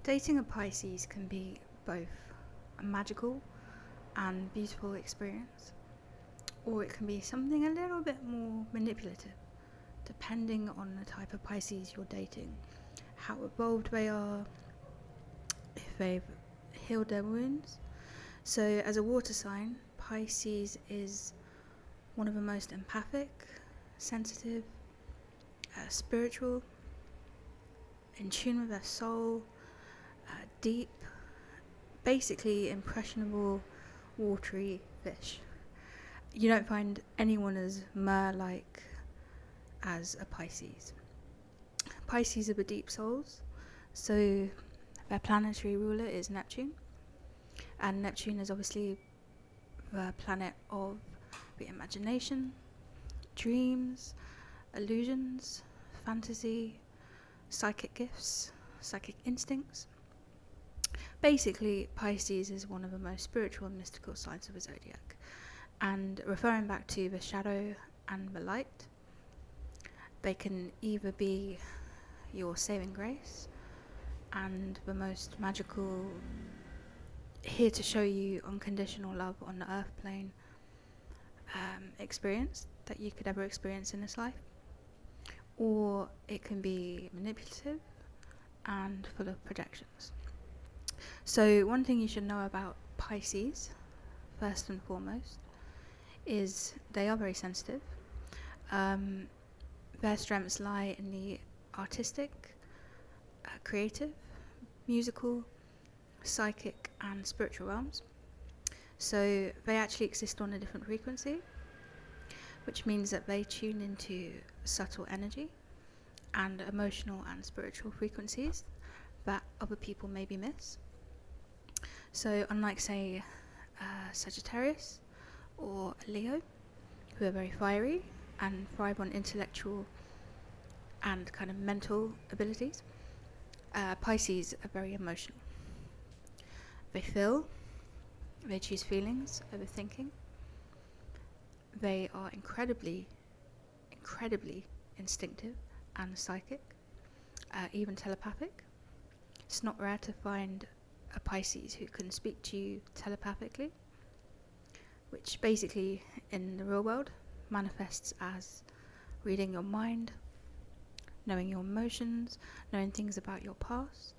Dating a Pisces can be both a magical and beautiful experience, or it can be something a little bit more manipulative, depending on the type of Pisces you're dating, how evolved they are, if they've healed their wounds. So, as a water sign, Pisces is one of the most empathic, sensitive, spiritual, in tune with their soul, deep, basically impressionable, watery fish. You don't find anyone as mer-like as a Pisces. Pisces are the deep souls, so their planetary ruler is Neptune, and Neptune is obviously the planet of the imagination, dreams, illusions, fantasy, psychic gifts, psychic instincts. Basically, Pisces is one of the most spiritual and mystical signs of the zodiac, and referring back to the shadow and the light, they can either be your saving grace and the most magical, here to show you unconditional love on the earth plane experience that you could ever experience in this life, or it can be manipulative and full of projections. So one thing you should know about Pisces, first and foremost, is they are very sensitive. Their strengths lie in the artistic, creative, musical, psychic and spiritual realms. So they actually exist on a different frequency, which means that they tune into subtle energy and emotional and spiritual frequencies that other people maybe miss. So unlike, say, Sagittarius or Leo, who are very fiery and thrive on intellectual and kind of mental abilities, Pisces are very emotional. They feel, they choose feelings over thinking. They are incredibly instinctive and psychic, even telepathic. It's not rare to find a Pisces who can speak to you telepathically, which basically in the real world manifests as reading your mind, knowing your emotions, knowing things about your past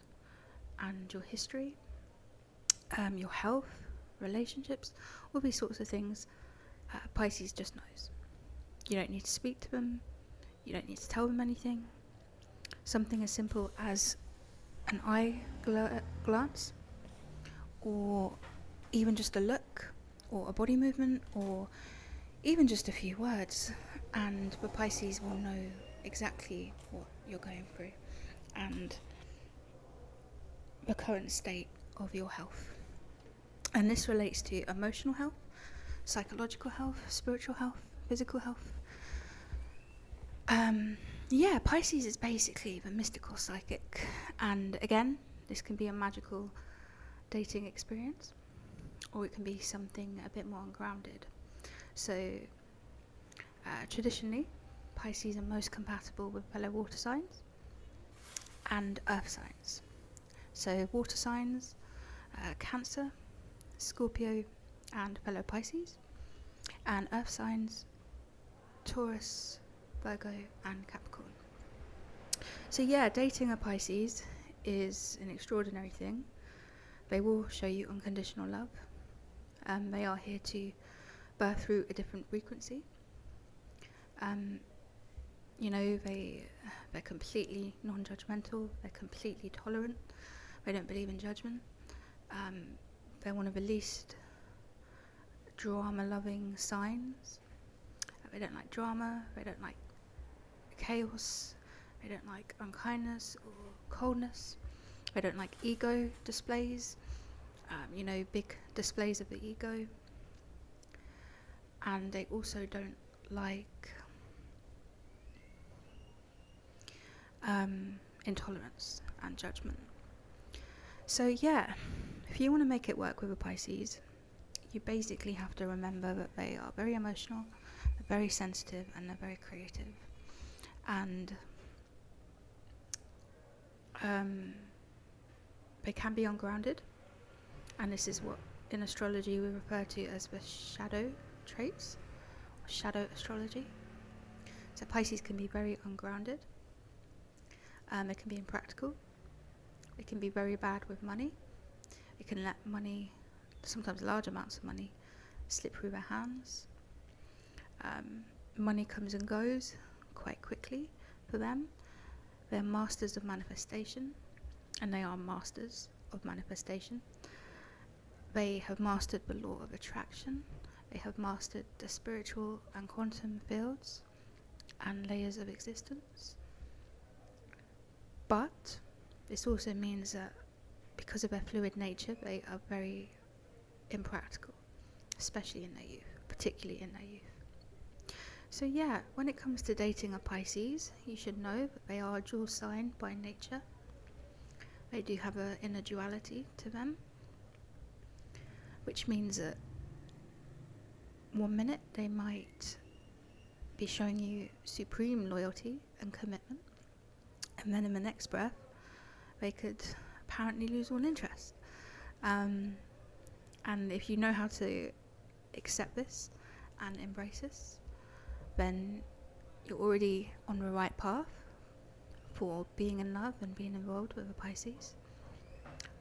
and your history, your health, relationships, all these sorts of things. Pisces just knows. You don't need to speak to them, you don't need to tell them anything. Something as simple as an eye glance, or even just a look, or a body movement, or even just a few words, and the Pisces will know exactly what you're going through and the current state of your health. And this relates to emotional health, psychological health, spiritual health, physical health. Pisces is basically the mystical psychic, and again, this can be a magical dating experience, or it can be something a bit more ungrounded. So traditionally, Pisces are most compatible with fellow water signs and earth signs. So water signs, Cancer, Scorpio and fellow Pisces, and earth signs, Taurus, Virgo and Capricorn. So dating a Pisces is an extraordinary thing. They will show you unconditional love. They are here to birth through a different frequency. They're completely non-judgmental, they're completely tolerant, they don't believe in judgment. They're one of the least drama-loving signs. They don't like drama, they don't like chaos, they don't like unkindness or coldness, they don't like ego displays, big displays of the ego. And they also don't like intolerance and judgment. So if you want to make it work with a Pisces, you basically have to remember that they are very emotional, they're very sensitive and they're very creative. And They can be ungrounded, and this is what in astrology we refer to as the shadow traits, or shadow astrology. So Pisces can be very ungrounded. They can be impractical. It can be very bad with money. It can let money, sometimes large amounts of money, slip through their hands. Money comes and goes quite quickly for them. They're masters of manifestation, and they are masters of manifestation. They have mastered the law of attraction. They have mastered the spiritual and quantum fields and layers of existence. But this also means that because of their fluid nature, they are very impractical, especially in their youth, particularly in their youth. So yeah, when it comes to dating a Pisces, you should know that they are a dual sign by nature. They do have an inner duality to them, which means that one minute they might be showing you supreme loyalty and commitment, and then in the next breath they could apparently lose all interest. And if you know how to accept this and embrace this, then you're already on the right path for being in love and being involved with a Pisces.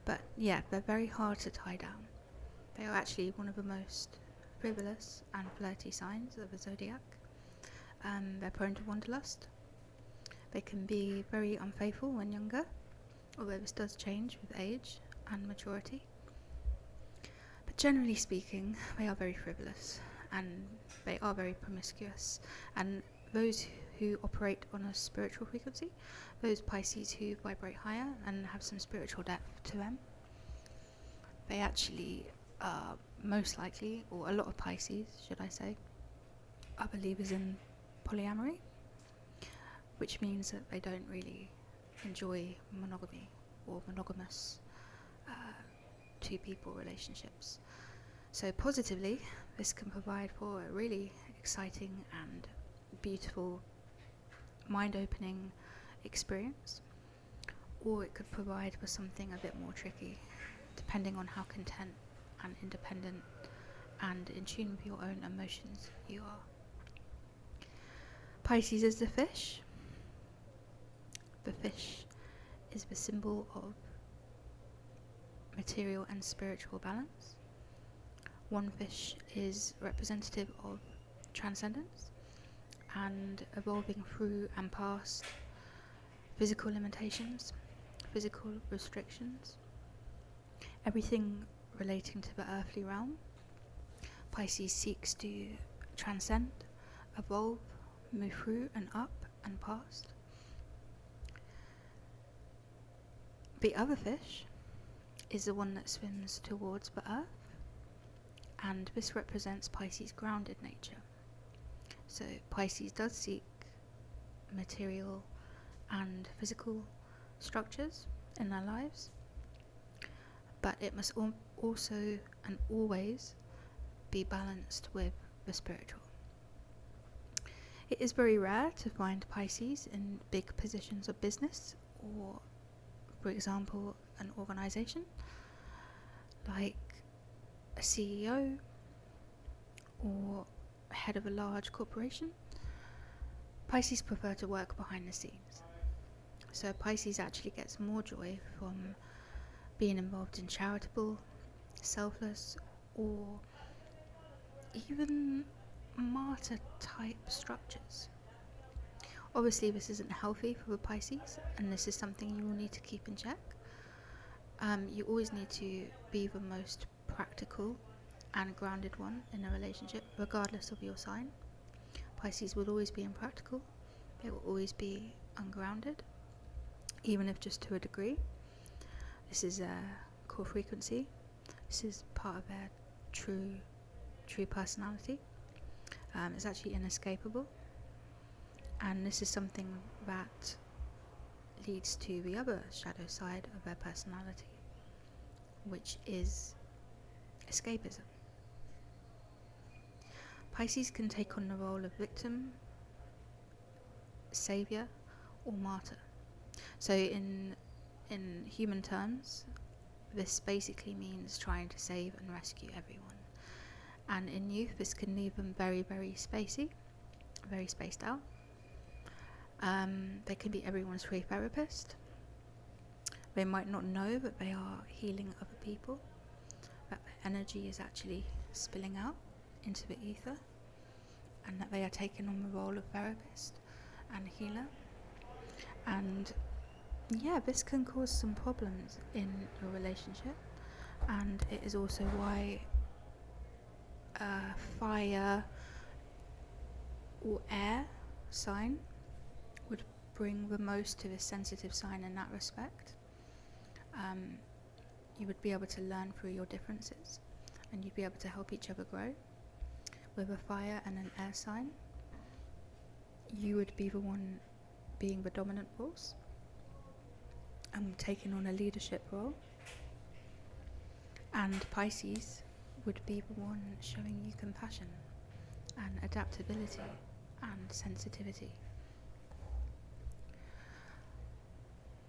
But yeah, they're very hard to tie down. They are actually one of the most frivolous and flirty signs of the zodiac. They're prone to wanderlust. They can be very unfaithful when younger, although this does change with age and maturity. But generally speaking, they are very frivolous and they are very promiscuous. And those who operate on a spiritual frequency, those Pisces who vibrate higher and have some spiritual depth to them, they actually are most likely, or a lot of Pisces, should I say, are believers in polyamory, which means that they don't really enjoy monogamy or monogamous two-people relationships. So positively, this can provide for a really exciting and beautiful, mind-opening experience, or it could provide for something a bit more tricky, depending on how content and independent and in tune with your own emotions you are. Pisces is the fish. The fish is the symbol of material and spiritual balance. One fish is representative of transcendence and evolving through and past physical limitations, physical restrictions, everything relating to the earthly realm. Pisces seeks to transcend, evolve, move through and up and past. The other fish is the one that swims towards the earth, and this represents Pisces' grounded nature. So Pisces does seek material and physical structures in their lives, but it must also and always be balanced with the spiritual. It is very rare to find Pisces in big positions of business, or for example an organization like a CEO or head of a large corporation. Pisces prefer to work behind the scenes. So Pisces actually gets more joy from being involved in charitable, selfless, or even martyr type structures. Obviously this isn't healthy for the Pisces, and this is something you will need to keep in check. You always need to be the most practical and grounded one in a relationship, regardless of your sign. Pisces will always be impractical. They will always be ungrounded, even if just to a degree. This is a core frequency. This is part of their true personality. It's actually inescapable, and this is something that leads to the other shadow side of their personality, which is escapism. Pisces can take on the role of victim, savior, or martyr. So in human terms, this basically means trying to save and rescue everyone. And in youth, this can leave them very, very spacey, very spaced out. They can be everyone's free therapist. They might not know that they are healing other people, that their energy is actually spilling out into the ether, and that they are taking on the role of therapist and healer. And yeah, this can cause some problems in your relationship, and it is also why fire or air sign would bring the most to the sensitive sign in that respect. You would be able to learn through your differences, and you'd be able to help each other grow. With a fire and an air sign, you would be the one being the dominant force and taking on a leadership role, and Pisces would be the one showing you compassion and adaptability and sensitivity.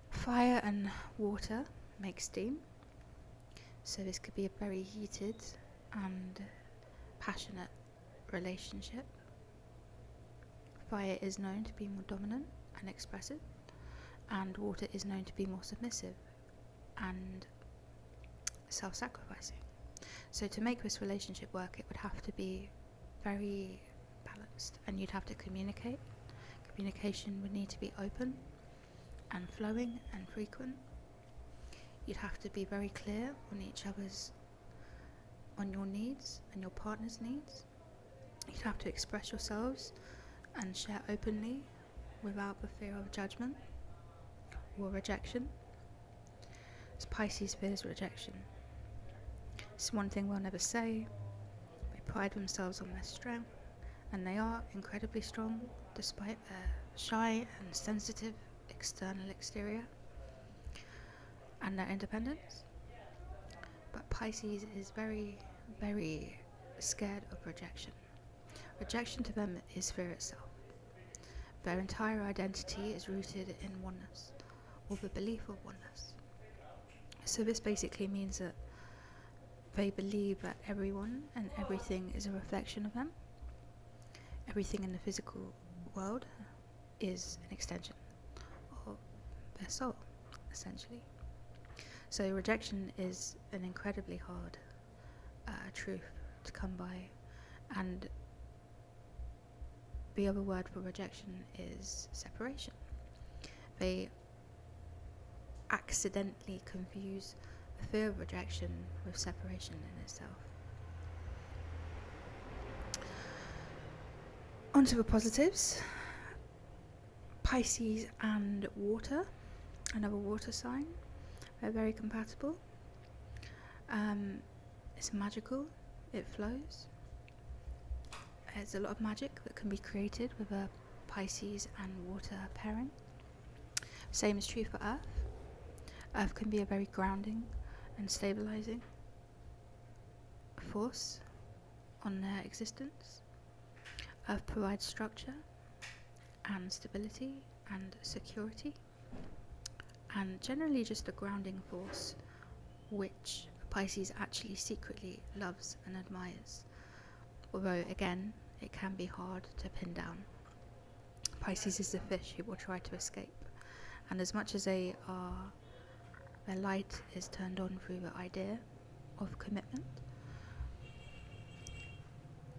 Fire and water make steam, so this could be a very heated and passionate relationship. Fire is known to be more dominant and expressive, and water is known to be more submissive and self-sacrificing. So to make this relationship work, it would have to be very balanced, and you'd have to communicate. Communication would need to be open and flowing and frequent. You'd have to be very clear on your needs and your partner's needs. You'd have to express yourselves and share openly without the fear of judgment or rejection. As Pisces fears rejection. It's one thing they'll never say. They pride themselves on their strength, and they are incredibly strong despite their shy and sensitive exterior and their independence. But Pisces is very, very scared of rejection. Rejection to them is fear itself. Their entire identity is rooted in oneness, or the belief of oneness. So this basically means that they believe that everyone and everything is a reflection of them. Everything in the physical world is an extension of their soul, essentially. So rejection is an incredibly hard truth to come by, and the other word for rejection is separation. They accidentally confuse the fear of rejection with separation in itself. On to the positives. Pisces and water, another water sign, they're very compatible. It's magical, it flows. There's a lot of magic that can be created with a Pisces and water pairing. Same is true for Earth. Earth can be a very grounding and stabilizing force on their existence. Earth provides structure and stability and security, and generally just a grounding force which Pisces actually secretly loves and admires, although again it can be hard to pin down. Pisces is the fish who will try to escape, and as much as their light is turned on through the idea of commitment,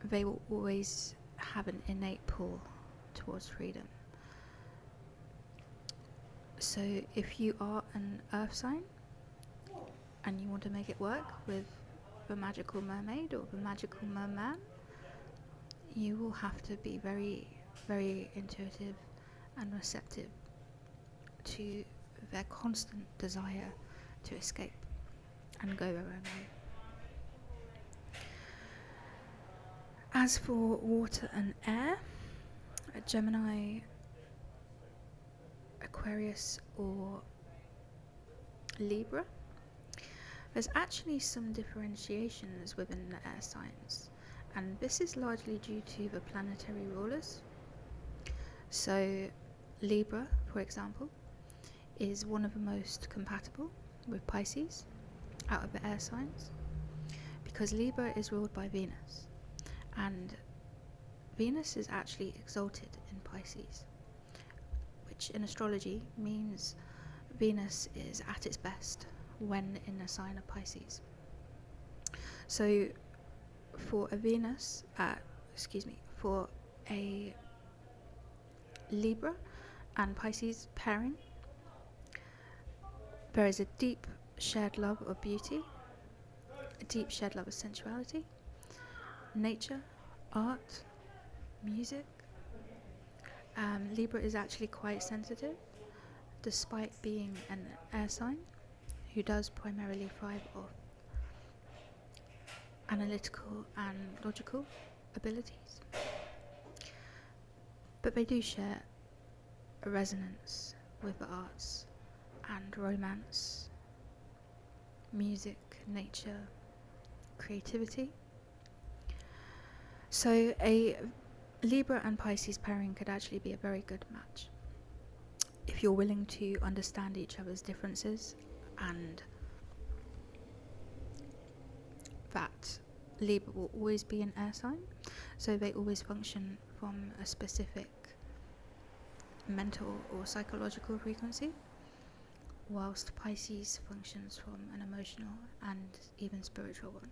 they will always have an innate pull towards freedom. So if you are an earth sign and you want to make it work with the magical mermaid or the magical merman, you will have to be very, very intuitive and receptive to their constant desire to escape and go their own way. As for water and air, a Gemini, Aquarius or Libra, there's actually some differentiations within the air signs, and this is largely due to the planetary rulers. So Libra, for example, is one of the most compatible with Pisces, out of the air signs, because Libra is ruled by Venus, and Venus is actually exalted in Pisces, which in astrology means Venus is at its best when in a sign of Pisces. So for a for a Libra and Pisces pairing, there is a deep shared love of beauty, a deep shared love of sensuality, nature, art, music. Libra is actually quite sensitive, despite being an air sign who does primarily thrive off analytical and logical abilities. But they do share a resonance with the arts and romance, music, nature, creativity. So a Libra and Pisces pairing could actually be a very good match if you're willing to understand each other's differences, and that Libra will always be an air sign, so they always function from a specific mental or psychological frequency, whilst Pisces functions from an emotional and even spiritual one.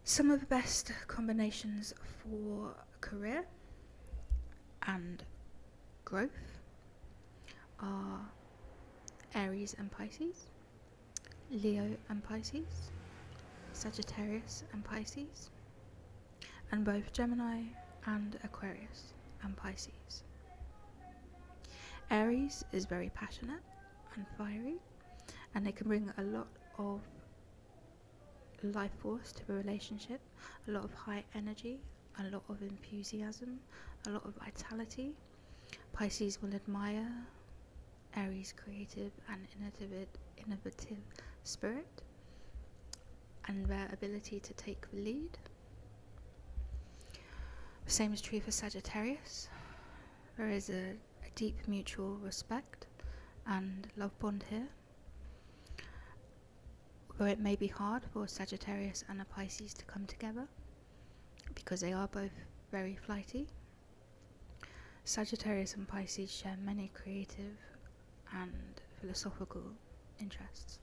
Some of the best combinations for career and growth are Aries and Pisces, Leo and Pisces, Sagittarius and Pisces, and both Gemini and Aquarius and Pisces. Aries is very passionate and fiery, and they can bring a lot of life force to the relationship, a lot of high energy, a lot of enthusiasm, a lot of vitality. Pisces will admire Aries' creative and innovative spirit and their ability to take the lead. The same is true for Sagittarius. There is a deep mutual respect and love bond here. Although it may be hard for Sagittarius and a Pisces to come together because they are both very flighty, Sagittarius and Pisces share many creative and philosophical interests.